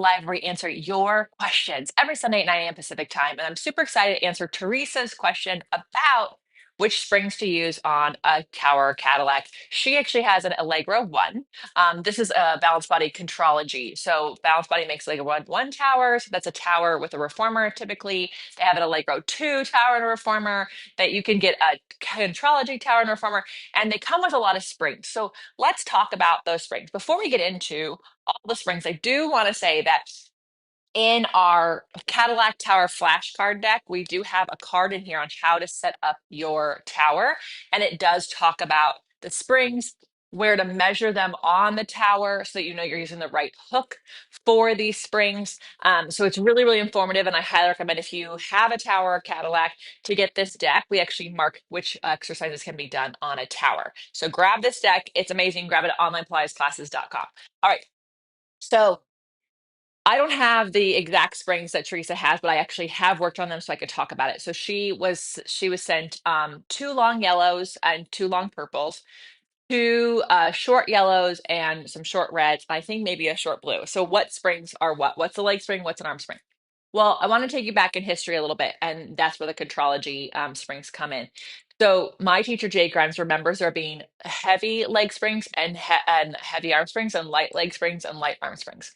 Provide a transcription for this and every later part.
live where we answer your questions every Sunday at 9 a.m. Pacific time. And I'm super excited to answer Teresa's question about which springs to use on a tower Cadillac. She actually has an Allegro 1. This is a Balanced Body Contrology. So Balanced Body makes Allegro 1 tower. So that's a tower with a reformer typically. They have an Allegro 2 tower and a reformer that you can get a Contrology tower and reformer. And they come with a lot of springs. So let's talk about those springs. Before we get into all the springs, I do want to say that in our Cadillac Tower flashcard deck, we do have a card in here on how to set up your tower. And it does talk about the springs, where to measure them on the tower so that you know you're using the right hook for these springs. So it's really, really informative. And I highly recommend if you have a tower or Cadillac to get this deck. We actually mark which exercises can be done on a tower. So grab this deck. It's amazing. Grab it at onlinepilatesclasses.com. All right. So I don't have the exact springs that Teresa has, but I actually have worked on them so I could talk about it. So she was sent two long yellows and two long purples, two short yellows and some short reds, and I think maybe a short blue. So what springs are what? What's a leg spring? What's an arm spring? Well, I want to take you back in history a little bit, and that's where the contrology springs come in. So my teacher Jay Grimes remembers there being heavy leg springs and heavy arm springs, and light leg springs and light arm springs.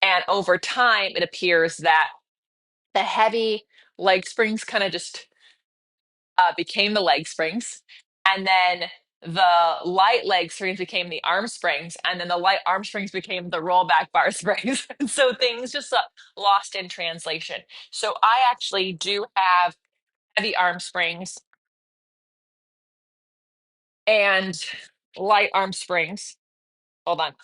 And over time, it appears that the heavy leg springs kind of just became the leg springs. And then the light leg springs became the arm springs. And then the light arm springs became the rollback bar springs. And so things just lost in translation. So I actually do have heavy arm springs and light arm springs. Hold on.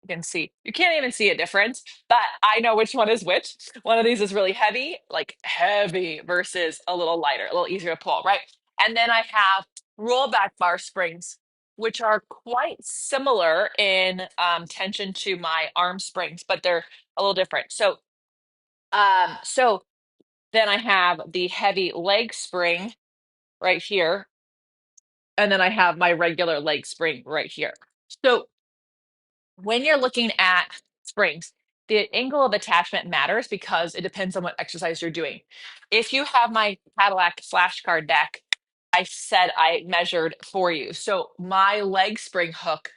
You can see, you can't even see a difference, but I know which one is which. One of these is really heavy, like heavy versus a little lighter, a little easier to pull, right? And then I have rollback bar springs, which are quite similar in tension to my arm springs, but they're a little different. So then I have the heavy leg spring right here, and then I have my regular leg spring right here. So when you're looking at springs, the angle of attachment matters because it depends on what exercise you're doing. If you have my Cadillac flashcard deck, I said I measured for you. So my leg spring hook,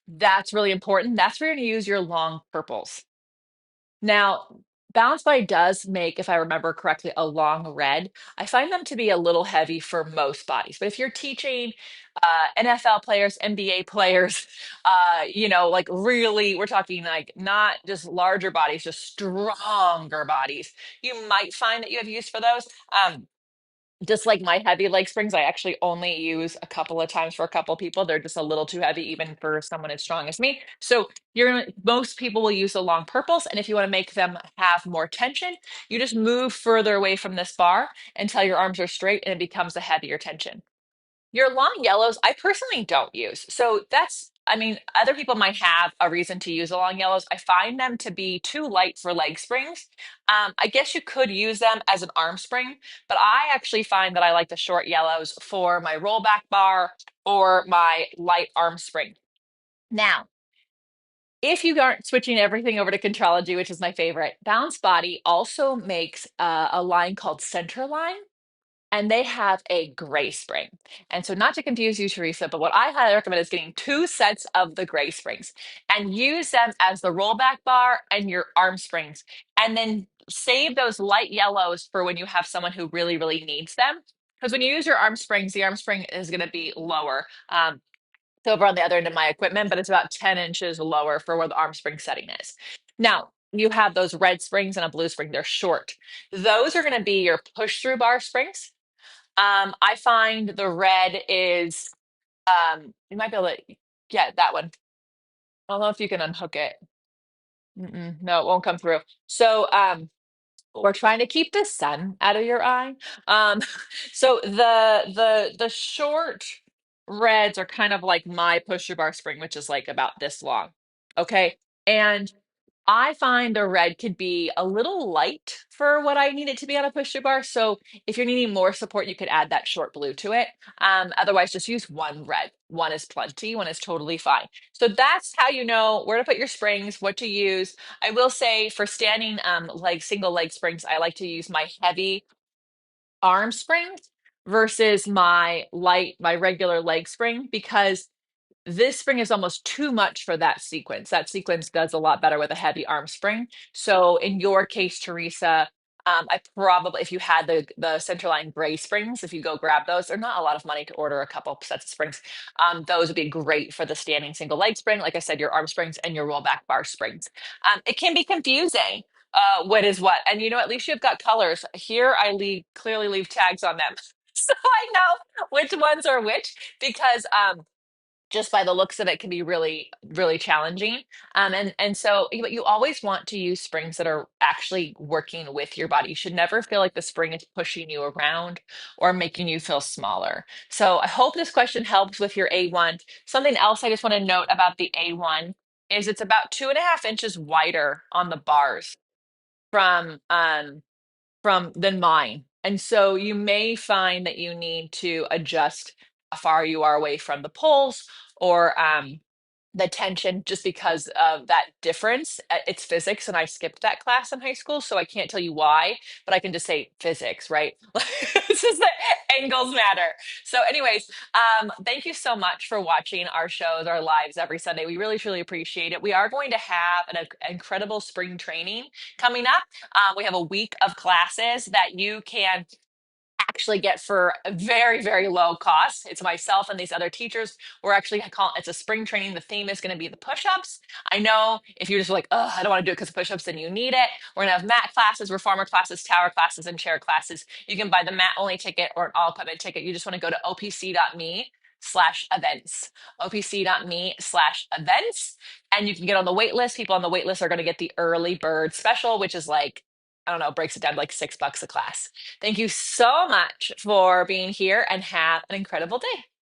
that's really important. That's where you're going to use your long purples. Now, Balance Body does make, if I remember correctly, a long red. I find them to be a little heavy for most bodies. But if you're teaching NFL players, NBA players, like really, we're talking like not just larger bodies, just stronger bodies, you might find that you have use for those. Just like my heavy leg springs, I actually only use a couple of times for a couple of people. They're just a little too heavy, even for someone as strong as me. So most people will use the long purples. And if you want to make them have more tension, you just move further away from this bar until your arms are straight and it becomes a heavier tension. Your long yellows, I personally don't use. So I mean, other people might have a reason to use the long yellows. I find them to be too light for leg springs. I guess you could use them as an arm spring, but I actually find that I like the short yellows for my rollback bar or my light arm spring. Now, if you aren't switching everything over to Contrology, which is my favorite, Balanced Body also makes a line called Center Line, and they have a gray spring. And so not to confuse you, Teresa, but what I highly recommend is getting two sets of the gray springs and use them as the rollback bar and your arm springs. And then save those light yellows for when you have someone who really, really needs them. Because when you use your arm springs, the arm spring is going to be lower. It's over on the other end of my equipment, but it's about 10 inches lower for where the arm spring setting is. Now, you have those red springs and a blue spring. They're short. Those are going to be your push through bar springs. I find the red is, you might be able to get that one. I don't know if you can unhook it. No, it won't come through. So, we're trying to keep the sun out of your eye. Um, so the short reds are kind of like my pusher bar spring, which is like about this long. Okay. And I find the red could be a little light for what I need it to be on a push-to bar. So if you're needing more support, you could add that short blue to it. Otherwise, just use one red. One is plenty, one is totally fine. So that's how you know where to put your springs, what to use. I will say for standing like single leg springs, I like to use my heavy arm springs versus my regular leg spring because this spring is almost too much for that sequence. That sequence does a lot better with a heavy arm spring. So in your case, Teresa, I probably, if you had the centerline gray springs, if you go grab those, they're not a lot of money to order a couple sets of springs. Those would be great for the standing single leg spring. Like I said, your arm springs and your rollback bar springs. It can be confusing. What is what? And at least you've got colors. Here I clearly leave tags on them. So I know which ones are which because just by the looks of it can be really, really challenging. And so but you always want to use springs that are actually working with your body. You should never feel like the spring is pushing you around or making you feel smaller. So I hope this question helps with your A1. Something else I just want to note about the A1 is it's about 2.5 inches wider on the bars from than mine. And so you may find that you need to adjust how far you are away from the poles or the tension just because of that difference. It's physics, and I skipped that class in high school, so I can't tell you why, but I can just say physics, right? It's just that angles matter. So, anyways, thank you so much for watching our shows, our lives every Sunday. We really, truly appreciate it. We are going to have an incredible spring training coming up. We have a week of classes that you can actually get for a very, very low cost. It's myself and these other teachers. We're actually calling it's a spring training. The theme is going to be the push-ups. I know if you're just like, oh, I don't want to do it because of push-ups, then you need it. We're gonna have mat classes, reformer classes, tower classes, and chair classes. You can buy the mat only ticket or an all equipment ticket. You just want to go to opc.me/events, opc.me/events, and you can get on the wait list. People on the wait list are going to get the early bird special, which is like, I don't know, breaks it down to like $6 a class. Thank you so much for being here and have an incredible day.